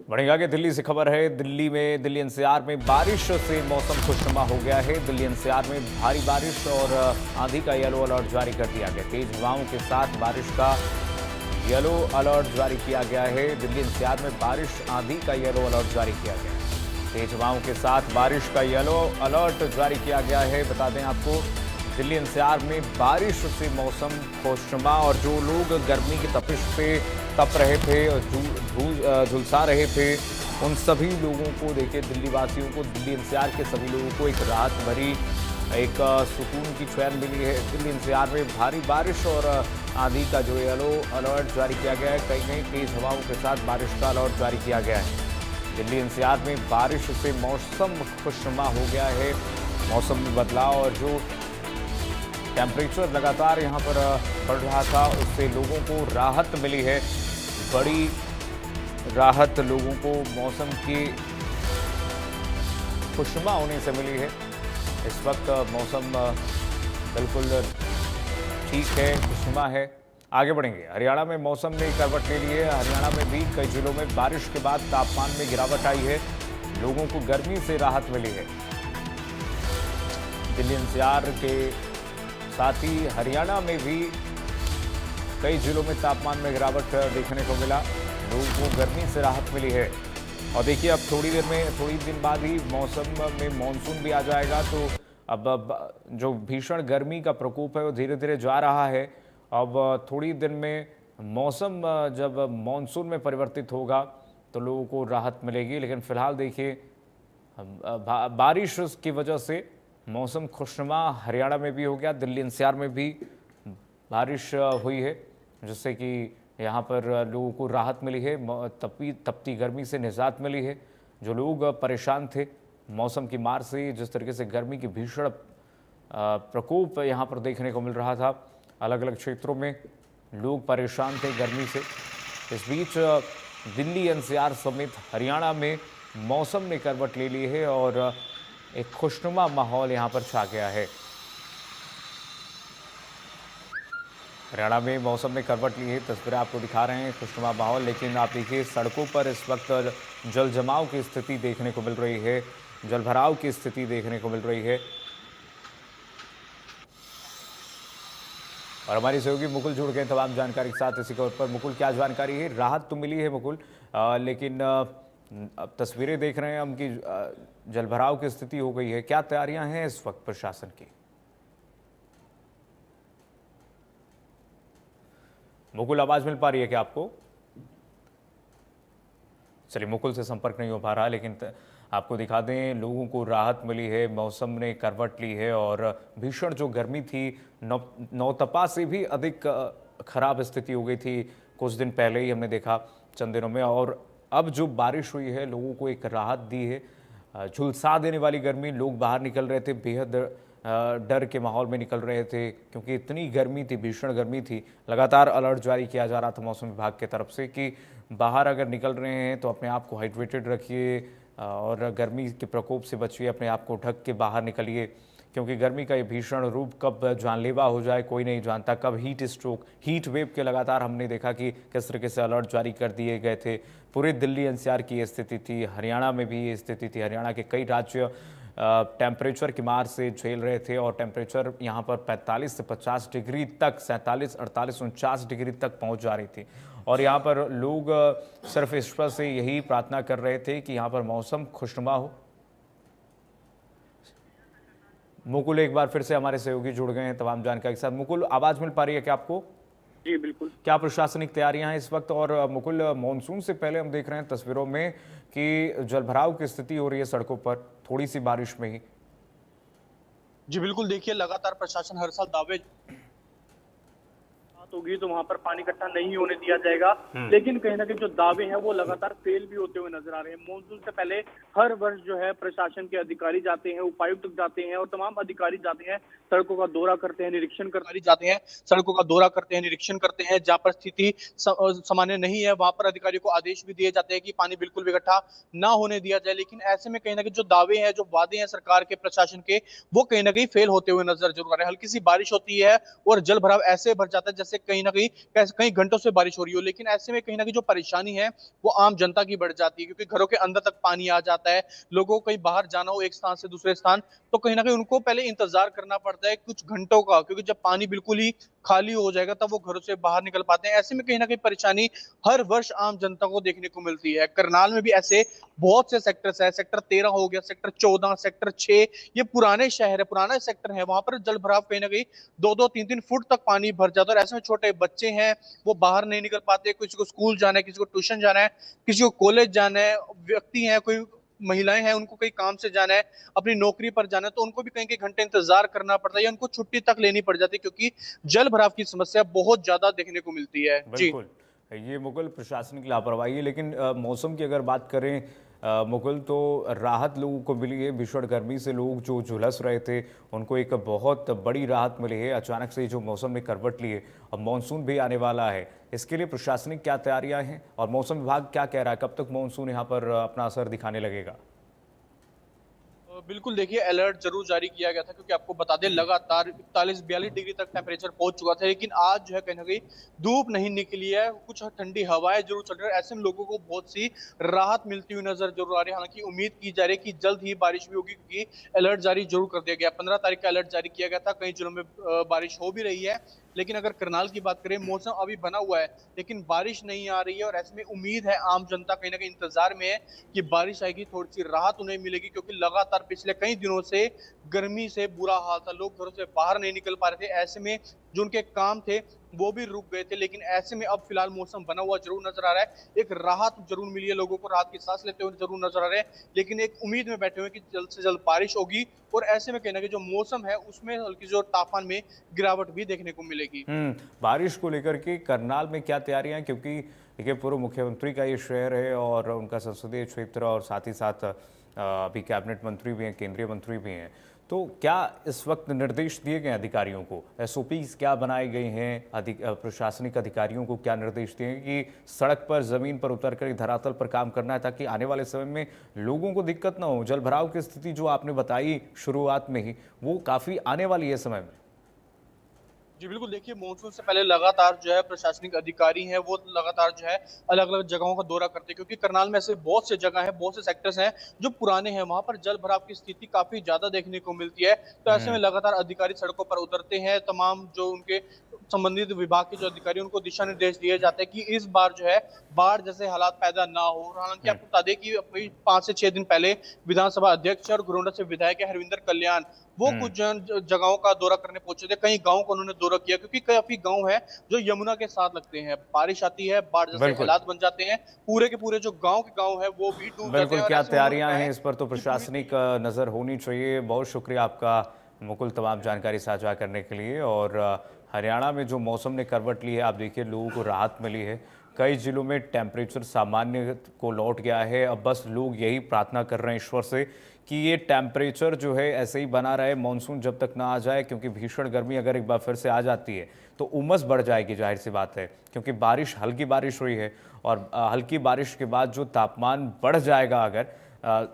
बढ़ेगा आगे दिल्ली से खबर है। दिल्ली एनसीआर में बारिश से मौसम खुशनुमा हो गया है। दिल्ली एनसीआर में भारी बारिश और आंधी का येलो अलर्ट जारी कर दिया गया। तेज हवाओं के साथ बारिश का येलो अलर्ट जारी किया गया है। दिल्ली एनसीआर में बारिश आंधी का येलो अलर्ट जारी किया गया है। तेज हवाओं के साथ बारिश का येलो अलर्ट जारी किया गया है। बता दें आपको, दिल्ली एनसीआर में बारिश से मौसम खुशनुमा और जो लोग गर्मी की तपिश पे तप रहे थे और झुलसा रहे थे, उन सभी लोगों को देखिए, दिल्ली वासियों को, दिल्ली एनसीआर के सभी लोगों को एक राहत भरी, एक सुकून की चैन मिली है। दिल्ली एनसीआर में भारी बारिश और आंधी का जो येलो अलर्ट जारी किया गया है, कहीं कहीं तेज हवाओं के साथ बारिश का अलर्ट जारी किया गया है। दिल्ली एनसीआर में बारिश से मौसम खुशनुमा हो गया है। मौसम में बदलाव और जो टेम्परेचर लगातार यहाँ पर बढ़ रहा था, उससे लोगों को राहत मिली है। बड़ी राहत लोगों को मौसम की खुशनुमा होने से मिली है। इस वक्त मौसम बिल्कुल ठीक है, खुशनुमा है। आगे बढ़ेंगे। हरियाणा में मौसम ने करवट ले ली है। हरियाणा में भी कई जिलों में बारिश के बाद तापमान में गिरावट आई है। लोगों को गर्मी से राहत मिली है। दिल्ली एनसीआर के साथ ही हरियाणा में भी कई जिलों में तापमान में गिरावट देखने को मिला। लोगों को गर्मी से राहत मिली है। और देखिए, अब थोड़ी दिन बाद ही मौसम में मानसून भी आ जाएगा, तो अब जो भीषण गर्मी का प्रकोप है वो धीरे धीरे जा रहा है। अब थोड़ी दिन में मौसम जब मानसून में परिवर्तित होगा तो लोगों को राहत मिलेगी। लेकिन फिलहाल देखिए, बारिश की वजह से मौसम खुशनुमा हरियाणा में भी हो गया। दिल्ली एनसीआर में भी बारिश हुई है, जिससे कि यहाँ पर लोगों को राहत मिली है। तपती गर्मी से निजात मिली है। जो लोग परेशान थे मौसम की मार से, जिस तरीके से गर्मी की भीषण प्रकोप यहाँ पर देखने को मिल रहा था, अलग अलग क्षेत्रों में लोग परेशान थे गर्मी से। इस बीच दिल्ली एनसीआर समेत हरियाणा में मौसम ने करवट ले ली है और एक खुशनुमा माहौल यहाँ पर छा गया है। हरियाणा में मौसम ने करवट ली है, तस्वीरें आपको दिखा रहे हैं, खुशनुमा माहौल। लेकिन आप देखिए, सड़कों पर इस वक्त जल जमाव की स्थिति देखने को मिल रही है, जल भराव की स्थिति देखने को मिल रही है। और हमारी सहयोगी मुकुल जुड़ गए तमाम जानकारी के साथ इसी खबर पर। मुकुल, क्या जानकारी है? राहत तो मिली है मुकुल, लेकिन अब तस्वीरें देख रहे हैं हम कि जलभराव की स्थिति हो गई है। क्या तैयारियां हैं इस वक्त प्रशासन की? मुकुल, आवाज मिल पा रही है क्या आपको? चलिए, मुकुल से संपर्क नहीं हो पा रहा, लेकिन आपको दिखा दें, लोगों को राहत मिली है, मौसम ने करवट ली है और भीषण जो गर्मी थी, नौतपा से भी अधिक खराब स्थिति हो गई थी कुछ दिन पहले ही, हमने देखा चंद दिनों में। और अब जो बारिश हुई है, लोगों को एक राहत दी है। झुलसा देने वाली गर्मी, लोग बाहर निकल रहे थे, बेहद डर के माहौल में निकल रहे थे, क्योंकि इतनी गर्मी थी, भीषण गर्मी थी। लगातार अलर्ट जारी किया जा रहा था मौसम विभाग की तरफ से कि बाहर अगर निकल रहे हैं तो अपने आप को हाइड्रेटेड रखिए और गर्मी के प्रकोप से बचिए, अपने आप को ढक के बाहर निकलिए, क्योंकि गर्मी का ये भीषण रूप कब जानलेवा हो जाए कोई नहीं जानता। कब हीट स्ट्रोक, हीट वेव के लगातार हमने देखा कि किस तरीके से अलर्ट जारी कर दिए गए थे। पूरे दिल्ली एनसीआर की ये स्थिति थी, हरियाणा में भी ये स्थिति थी। हरियाणा के कई राज्य टेम्परेचर की मार से झेल रहे थे और टेम्परेचर यहाँ पर 45 से 50 डिग्री तक, 47, 48, 49 डिग्री तक पहुँच जा रही थी। और यहाँ पर लोग सिर्फ ईश्वर से यही प्रार्थना कर रहे थे कि यहाँ पर मौसम खुशनुमा हो। मुकुल, एक बार फिर से हमारे सहयोगी जुड़ गए हैं तमाम जानकारी के साथ। मुकुल, आवाज मिल पा रही है क्या आपको? जी बिल्कुल। क्या प्रशासनिक तैयारियां हैं इस वक्त? और मुकुल, मानसून से पहले हम देख रहे हैं तस्वीरों में कि जलभराव की स्थिति हो रही है सड़कों पर, थोड़ी सी बारिश में ही। जी बिल्कुल, देखिए, लगातार प्रशासन हर साल दावे होगी तो वहां पर पानी इकट्ठा नहीं होने दिया जाएगा, लेकिन कहीं ना कहीं जो दावे हैं वो लगातार फेल भी होते हुए नजर आ रहे हैं। मानसून से पहले हर वर्ष जो है प्रशासन के अधिकारी जाते हैं, उपायुक्त जाते हैं और तमाम अधिकारी जाते हैं, सड़कों का दौरा करते हैं, निरीक्षण करते जाते हैं, सड़कों का दौरा करते हैं, निरीक्षण करते हैं। जहाँ पर स्थिति सामान्य नहीं है वहां पर अधिकारियों को आदेश भी दिए जाते हैं कि पानी बिल्कुल भी इकट्ठा ना होने दिया जाए। लेकिन ऐसे में कहीं ना कहीं जो दावे हैं, जो वादे हैं सरकार के, प्रशासन के, वो कहीं ना कहीं फेल होते हुए नजर जरूर आ रहे हैं। हल्की सी बारिश होती है और जल भराव ऐसे भर जाता है जैसे जैसे कहीं ना कहीं कई घंटों से बारिश हो रही हो, लेकिन ऐसे में कहीं ना कहीं जो परेशानी है वो आम जनता की बढ़ जाती है, क्योंकि घरों के अंदर तक पानी आ जाता है। लोगों को कहीं बाहर जाना हो एक स्थान से दूसरे स्थान, तो कहीं ना कहीं उनको पहले इंतजार करना पड़ता है कुछ घंटों का, क्योंकि जब पानी बिल्कुल ही खाली हो जाएगा तब वो घरों से बाहर निकल पाते हैं। ऐसे में कहीं ना कहीं परेशानी हर वर्ष आम जनता को देखने को मिलती है। करनाल में भी ऐसे बहुत से सेक्टर्स है, सेक्टर 13 हो गया, सेक्टर 14, सेक्टर 6, ये पुराने शहर है, पुराना सेक्टर है, वहां पर जल भराव कहीं ना कहीं 2-2, 3-3 फुट तक पानी भर जाता है। और ऐसे में छोटे बच्चे हैं, वो बाहर नहीं निकल पाते, किसी को स्कूल जाना है, किसी को ट्यूशन जाना है, किसी को कॉलेज जाना है, व्यक्ति हैं, कोई महिलाएं हैं, उनको कहीं काम से जाना है, अपनी नौकरी पर जाना है, तो उनको भी कहीं कई घंटे इंतजार करना पड़ता है या उनको छुट्टी तक लेनी पड़ जाती है, क्योंकि जल भराव की समस्या बहुत ज्यादा देखने को मिलती है। जी। बिल्कुल, ये मुगल प्रशासनिक लापरवाही है, लेकिन मौसम की अगर बात करें मुगल, तो राहत लोगों को मिली है। भीषण गर्मी से लोग जो झुलस रहे थे, उनको एक बहुत बड़ी राहत मिली है। अचानक से जो मौसम ने करवट ली है, अब मानसून भी आने वाला है। इसके लिए प्रशासनिक क्या तैयारियां हैं और मौसम विभाग क्या कह रहा है, कब तक मानसून यहाँ पर अपना असर दिखाने लगेगा? बिल्कुल, देखिए अलर्ट जरूर जारी किया गया था, क्योंकि आपको बता दें लगातार 41-42 डिग्री तक टेम्परेचर पहुंच चुका था, लेकिन आज जो है कहीं ना कहीं धूप नहीं निकली है, कुछ ठंडी हवाएं जरूर चल रही है। ऐसे में लोगों को बहुत सी राहत मिलती हुई नजर जरूर आ रही है। हालांकि उम्मीद की जा रही है कि जल्द ही बारिश भी होगी, क्योंकि अलर्ट जारी जरूर कर दिया गया। 15 तारीख का अलर्ट जारी किया गया था, कई जिलों में बारिश हो भी रही है। लेकिन अगर करनाल की बात करें, मौसम अभी बना हुआ है लेकिन बारिश नहीं आ रही है, और ऐसे में उम्मीद है आम जनता कहीं ना कहीं इंतजार में है कि बारिश आएगी, थोड़ी सी राहत उन्हें मिलेगी, क्योंकि लगातार पिछले कई दिनों से गर्मी से बुरा हाल था, लोग घरों से बाहर नहीं निकल पा रहे थे। ऐसे में जो उनके काम थे वो भी रुक गए थे, लेकिन ऐसे में अब फिलहाल मौसम बना हुआ जरूर नजर आ रहा है, एक राहत जरूर मिली है लोगों को, राहत की सांस लेते हुए जरूर नजर आ रहे हैं, लेकिन एक उम्मीद में बैठे हुए कि जल्द से जल्द बारिश होगी, और ऐसे में कहना कि जो मौसम है उसमें हल्की जो तापमान में गिरावट भी देखने को मिलेगी। बारिश को लेकर के करनाल में क्या तैयारियां हैं? क्योंकि देखिए, पूर्व मुख्यमंत्री का ये शहर है और उनका संसदीय क्षेत्र, और साथ ही साथ अभी कैबिनेट मंत्री भी हैं, केंद्रीय मंत्री भी हैं। तो क्या इस वक्त निर्देश दिए गए अधिकारियों को, एसओपीज क्या बनाए गए हैं, प्रशासनिक अधिकारियों को क्या निर्देश दिए हैं कि सड़क पर, जमीन पर उतर कर धरातल पर काम करना है, ताकि आने वाले समय में लोगों को दिक्कत ना हो? जल भराव की स्थिति जो आपने बताई शुरुआत में ही, वो काफी आने वाली है समय में। जी बिल्कुल, देखिए मानसून से पहले लगातार जो है प्रशासनिक अधिकारी हैं वो लगातार जो है अलग अलग जगहों का दौरा करते हैं, क्योंकि करनाल में ऐसे बहुत से जगह हैं, बहुत से सेक्टर्स हैं जो पुराने हैं, वहां पर जल भराव की स्थिति काफी ज्यादा देखने को मिलती है। तो ऐसे में लगातार अधिकारी सड़कों पर उतरते हैं, तमाम जो उनके संबंधित विभाग के जो अधिकारी उनको दिशा निर्देश दिए जाते हैं कि इस बार जो है बाढ़ जैसे हालात पैदा ना हो। हालांकि आपको बता दें कि अभी 5 से 6 दिन पहले विधानसभा अध्यक्ष और घरोंडा से विधायक हरविंदर कल्याण वो कुछ जगहों का दौरा करने पहुंचे थे, कई गांवों का उन्होंने दौरा किया, क्योंकि काफी गांव है जो यमुना के साथ लगते हैं, बारिश आती है बाढ़ जैसे बिल्कुल। हालात बन जाते हैं, पूरे के पूरे जो गांव के गांव है वो भी डूब जाते बिल्कुल, हैं। और क्या ऐसे में उन्होंने तैयारियां कहा हैं है इस पर तो कि पूरी प्रशासनिक नज़र होनी चाहिए। बहुत शुक्रिया आपका मुकुल, तमाम जानकारी साझा करने के लिए। और हरियाणा में जो मौसम ने करवट ली है, आप देखिए लोगों को राहत मिली है। कई जिलों में टेम्परेचर सामान्य को लौट गया है। अब बस लोग यही प्रार्थना कर रहे हैं ईश्वर से कि ये टेम्परेचर जो है ऐसे ही बना रहे मानसून जब तक ना आ जाए, क्योंकि भीषण गर्मी अगर एक बार फिर से आ जाती है तो उमस बढ़ जाएगी, जाहिर सी बात है। क्योंकि हल्की बारिश हुई है, और हल्की बारिश के बाद जो तापमान बढ़ जाएगा, अगर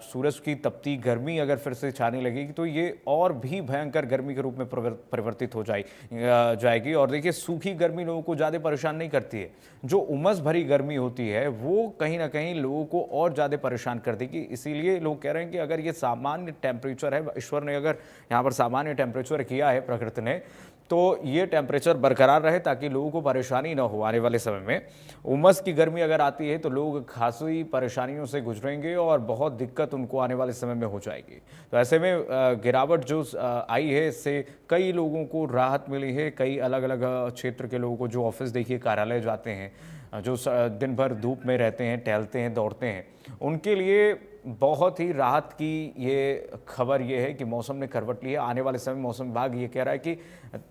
सूरज की तपती गर्मी अगर फिर से छाने लगेगी, तो ये और भी भयंकर गर्मी के रूप में परिवर्तित हो जाएगी। और देखिए, सूखी गर्मी लोगों को ज़्यादा परेशान नहीं करती है, जो उमस भरी गर्मी होती है वो कहीं ना कहीं लोगों को और ज़्यादा परेशान कर देगी। इसीलिए लोग कह रहे हैं कि अगर ये सामान्य टेम्परेचर है, ईश्वर ने अगर यहाँ पर सामान्य टेम्परेचर किया है, प्रकृति ने, तो ये टेम्परेचर बरकरार रहे, ताकि लोगों को परेशानी ना हो आने वाले समय में। उमस की गर्मी अगर आती है तो लोग खासी परेशानियों से गुजरेंगे और बहुत दिक्कत उनको आने वाले समय में हो जाएगी। तो ऐसे में गिरावट जो आई है, इससे कई लोगों को राहत मिली है। कई अलग अलग क्षेत्र के लोगों को, जो ऑफिस देखिए कार्यालय जाते हैं, जो दिन भर धूप में रहते हैं, टहलते हैं, दौड़ते हैं, उनके लिए बहुत ही राहत की ये खबर ये है कि मौसम ने करवट ली है। आने वाले समय मौसम विभाग ये कह रहा है कि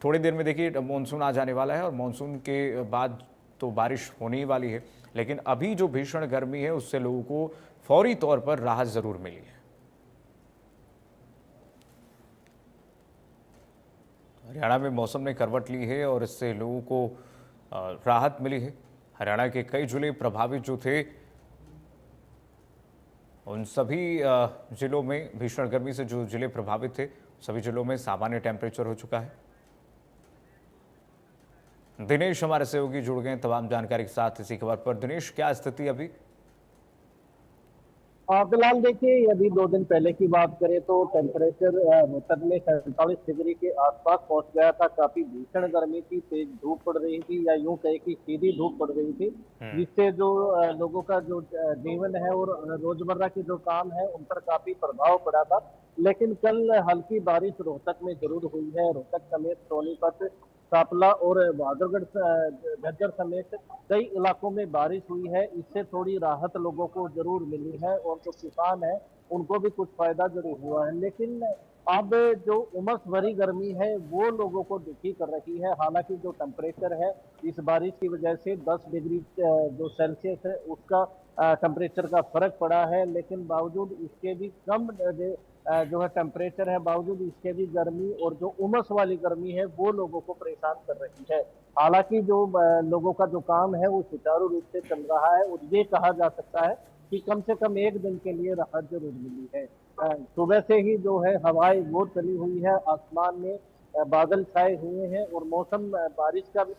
थोड़ी देर में देखिए मानसून आ जाने वाला है, और मानसून के बाद तो बारिश होने ही वाली है। लेकिन अभी जो भीषण गर्मी है उससे लोगों को फौरी तौर पर राहत जरूर मिली है। हरियाणा में मौसम ने करवट ली है और इससे लोगों को राहत मिली है। हरियाणा के कई जिले प्रभावित जो थे, उन सभी जिलों में भीषण गर्मी से जो जिले प्रभावित थे, सभी जिलों में सामान्य टेम्परेचर हो चुका है। दिनेश हमारे सहयोगी जुड़ गए हैं तमाम जानकारी के साथ इसी खबर पर। दिनेश, क्या स्थिति अभी? फिलहाल देखिए, यदि 2 दिन पहले की बात करें तो टेम्परेचर रोहतक में 47 डिग्री के आसपास पहुंच गया था। काफी भीषण गर्मी थी, तेज धूप पड़ रही थी, या यूं कहे कि सीधी धूप पड़ रही थी, जिससे जो लोगों का जो जीवन है और रोजमर्रा के जो काम है उन पर काफी प्रभाव पड़ा था। लेकिन कल हल्की बारिश रोहतक में जरूर हुई है। रोहतक समेत सोनीपत, सांपला और बहादुरगढ़ झज्जर समेत कई इलाकों में बारिश हुई है। इससे थोड़ी राहत लोगों को जरूर मिली है और जो किसान है उनको भी कुछ फायदा जरूर हुआ है। लेकिन अब जो उमस भरी गर्मी है वो लोगों को दुखी कर रही है। हालांकि जो टेम्परेचर है इस बारिश की वजह से 10 डिग्री जो सेल्सियस है उसका टेम्परेचर का फर्क पड़ा है, लेकिन बावजूद इसके भी कम जो है टेम्परेचर है, बावजूद इसके भी गर्मी और जो उमस वाली गर्मी है वो लोगों को परेशान कर रही है। हालांकि जो लोगों का जो काम है वो सुचारू रूप से चल रहा है और ये कहा जा सकता है कि कम से कम 1 दिन के लिए राहत जरूर मिली है। सुबह से ही जो है हवाएं वो चली हुई है, आसमान में बादल छाए हुए हैं और मौसम बारिश का भी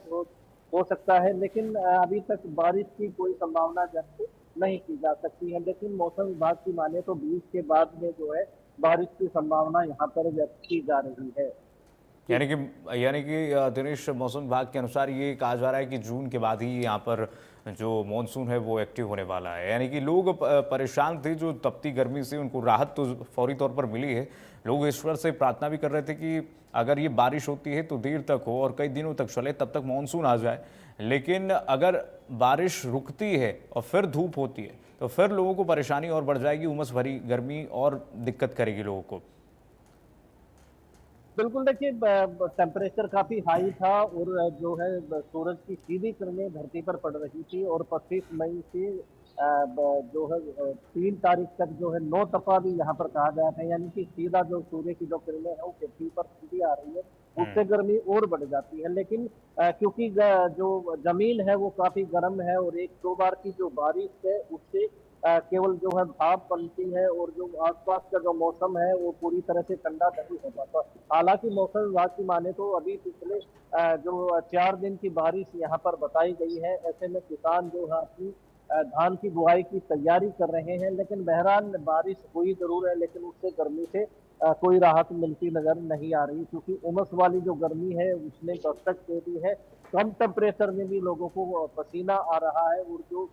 हो सकता है, लेकिन अभी तक बारिश की कोई संभावना व्यक्त नहीं की जा सकती है। लेकिन मौसम विभाग की माने तो 20 के बाद में जो है बारिश की संभावना यहाँ पर व्यक्त की जा रही है। यानी कि दिनेश, मौसम विभाग के अनुसार ये कहा जा रहा है कि जून के बाद ही यहाँ पर जो मॉनसून है वो एक्टिव होने वाला है। यानी कि लोग परेशान थे, जो तपती गर्मी से उनको राहत तो फौरी तौर पर मिली है। लोग ईश्वर से प्रार्थना भी कर रहे थे कि अगर ये बारिश होती है तो देर तक हो और कई दिनों तक चले, तब तक मॉनसून आ जाए। लेकिन अगर बारिश रुकती है और फिर धूप होती है तो फिर लोगों को परेशानी और बढ़ जाएगी, उमस भरी गर्मी और दिक्कत करेगी लोगों को। बिल्कुल, देखिए टेम्परेचर काफी हाई था और जो है सूरज की सीधी किरणें धरती पर पड़ रही थी और 25 मई से जो है 3 तारीख तक जो है 9 तपा भी यहाँ पर कहा गया था, यानी कि सीधा जो सूर्य की जो किरणें है वो पृथ्वी पर सीधी आ रही है, उससे गर्मी और बढ़ जाती है। लेकिन क्योंकि जो जमीन है वो काफी गर्म है और 1-2 बार की जो बारिश है उससे केवल जो है भाप बनती है और जो आसपास का जो मौसम है वो पूरी तरह से ठंडा नहीं हो पाता। हालांकि मौसम विभाग की माने तो अभी पिछले जो 4 दिन की बारिश यहाँ पर बताई गई है, ऐसे में किसान जो है अपनी धान की बुआई की तैयारी कर रहे हैं। लेकिन बहरहाल बारिश हुई जरूर है, लेकिन उससे गर्मी से कोई राहत मिलती नजर नहीं आ रही, क्योंकि उमस वाली जो गर्मी है उसने दस्तक दे दी है। कम टेम्परेचर में भी लोगों को पसीना आ रहा है और जो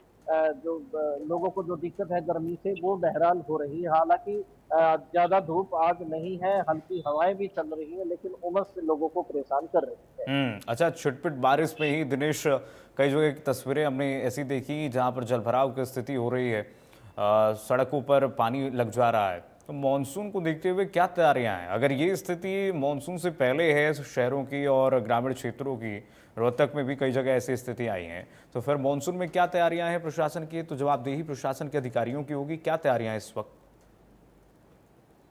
लोगों को जो दिक्कत है गर्मी से वो बहरहाल हो रही है। हालांकि ज्यादा धूप आज नहीं है, हल्की हवाएं भी चल रही है, लेकिन उमस से लोगों को परेशान कर रही है। अच्छा, छिटपिट बारिश में ही दिनेश, कई जगह की तस्वीरें हमने ऐसी देखी जहां पर जलभराव की स्थिति हो रही है, सड़कों पर पानी लग जा रहा है। तो मॉनसून को देखते हुए क्या तैयारियां हैं? अगर ये स्थिति मॉनसून से पहले है शहरों की और ग्रामीण क्षेत्रों की, रोहतक में भी कई जगह ऐसी स्थिति आई हैं, तो फिर मॉनसून में क्या तैयारियां हैं प्रशासन की? तो जवाबदेही प्रशासन के अधिकारियों की होगी। क्या तैयारियां हैं इस वक्त?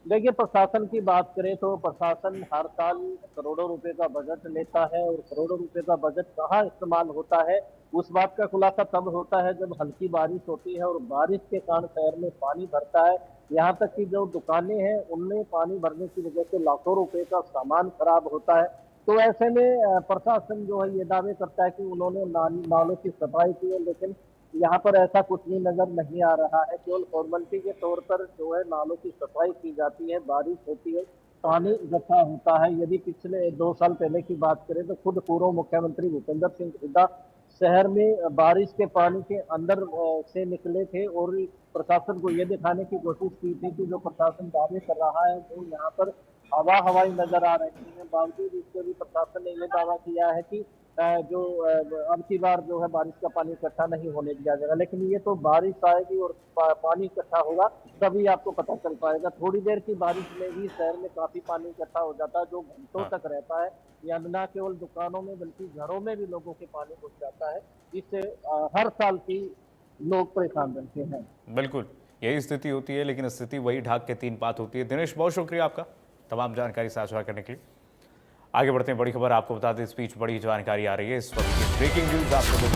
देखिए, प्रशासन की बात करें तो प्रशासन हर साल करोड़ों रुपए का बजट लेता है और करोड़ों रुपए का बजट कहाँ इस्तेमाल होता है उस बात का खुलासा तब होता है जब हल्की बारिश होती है और बारिश के कारण शहर में पानी भरता है। यहाँ तक कि जो दुकानें हैं उनमें पानी भरने की वजह से लाखों रुपए का सामान खराब होता है। तो ऐसे में प्रशासन जो है ये दावे करता है कि उन्होंने नालों की सफाई की है, लेकिन यहाँ पर ऐसा कुछ भी नजर नहीं आ रहा है। केवल फॉर्मेलिटी के तौर पर जो है नालों की सफाई की जाती है, बारिश होती है, पानी इकट्ठा होता है। यदि पिछले 2 साल पहले की बात करें तो खुद पूर्व मुख्यमंत्री भूपेंद्र सिंह हुड्डा शहर में बारिश के पानी के अंदर से निकले थे और प्रशासन को ये दिखाने की कोशिश की थी कि जो प्रशासन दावे कर रहा है वो यहाँ पर हवाई नजर आ रही है। बावजूद इसके भी प्रशासन ने ये दावा किया है कि जो अब की बार जो है बारिश का पानी इकट्ठा नहीं होने दिया जाएगा। लेकिन ये तो बारिश आएगी और पानी इकट्ठा होगा तभी आपको पता चल पाएगा। थोड़ी देर की बारिश में ही शहर में काफी पानी इकट्ठा हो जाता है जो घंटों तक रहता है। या न केवल दुकानों में बल्कि घरों में भी लोगों के पानी घुस जाता है, जिससे हर साल की लोग परेशान रहते हैं। बिल्कुल यही स्थिति होती है, लेकिन स्थिति वही ढाक के 3 बात होती है। दिनेश, बहुत शुक्रिया आपका तमाम जानकारी साझा करने के लिए। आगे बढ़ते हैं, बड़ी खबर आपको बता दें, इस बीच बड़ी जानकारी आ रही है। इस वक्त ब्रेकिंग न्यूज आपको देखें।